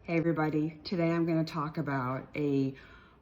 Hey everybody, today I'm going to talk about a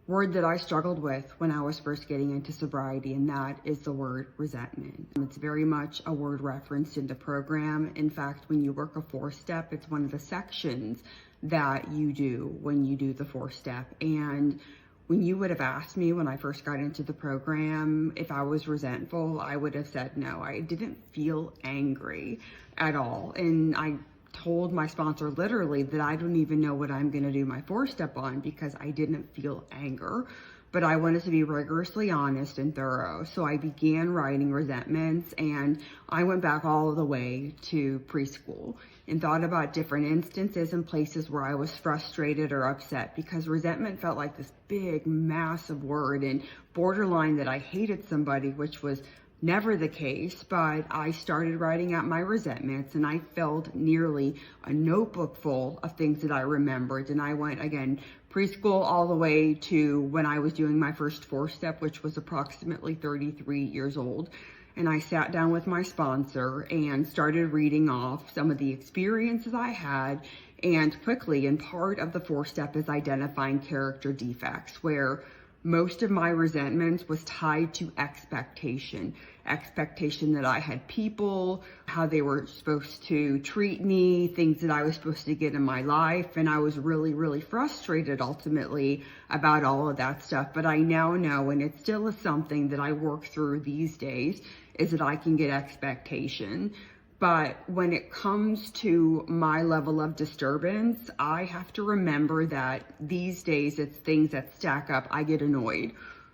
word that I struggled with when I was first getting into sobriety, and that is the word resentment. It's very much a word referenced in the program. In fact, when you work a 4-step, it's one of the sections that you do when you do the 4-step. And when you would have asked me when I first got into the program if I was resentful, I would have said no. I didn't feel angry at all. And I told my sponsor literally that I don't even know what I'm going to do my 4-step on because I didn't feel anger, but I wanted to be rigorously honest and thorough. So I began writing resentments, and I went back all the way to preschool and thought about different instances and places where I was frustrated or upset, because resentment felt like this big, massive word and borderline that I hated somebody, which was never the case. But I started writing out my resentments, and I filled nearly a notebook full of things that I remembered. And I went, again, preschool all the way to when I was doing my first 4-step, which was approximately 33 years old. And I sat down with my sponsor and started reading off some of the experiences I had. And quickly, and part of the 4-step is identifying character defects, where most of my resentments was tied to expectation that I had people, how they were supposed to treat me, things that I was supposed to get in my life. And I was really, really frustrated ultimately about all of that stuff. But I now know, and it still is something that I work through these days, is that I can get expectation. But when it comes to my level of disturbance, I have to remember that these days it's things that stack up. I get annoyed.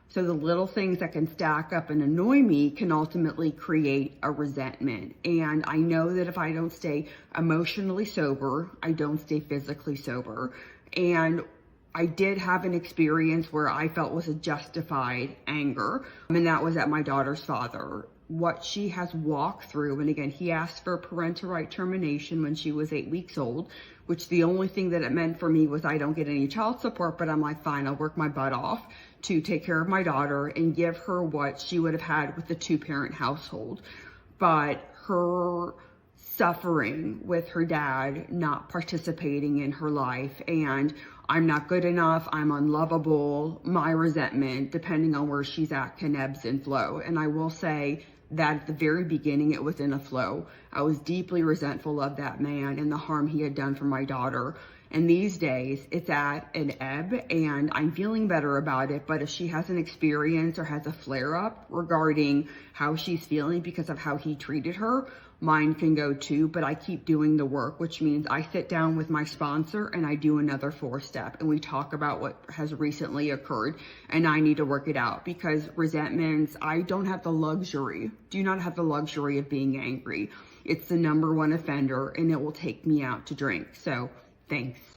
So the little things that can stack up and annoy me can ultimately create a resentment. And I know that if I don't stay emotionally sober, I don't stay physically sober. And I did have an experience where I felt was a justified anger, and that was at my daughter's father. What she has walked through, and again, he asked for parental right termination when she was 8 weeks old, which the only thing that it meant for me was I don't get any child support, but I'm like, fine, I'll work my butt off to take care of my daughter and give her what she would have had with the 2-parent household. But her suffering with her dad not participating in her life, and I'm not good enough, I'm unlovable, my resentment, depending on where she's at, can ebbs and flow. And I will say that at the very beginning, it was in a flow. I was deeply resentful of that man and the harm he had done for my daughter. And these days, it's at an ebb, and I'm feeling better about it. But if she has an experience or has a flare-up regarding how she's feeling because of how he treated her, mine can go too. But I keep doing the work, which means I sit down with my sponsor and I do another 4-step, and we talk about what has recently occurred, and I need to work it out, because resentments, I don't have the luxury, do not have the luxury of being angry. It's the #1 offender, and it will take me out to drink. So thanks.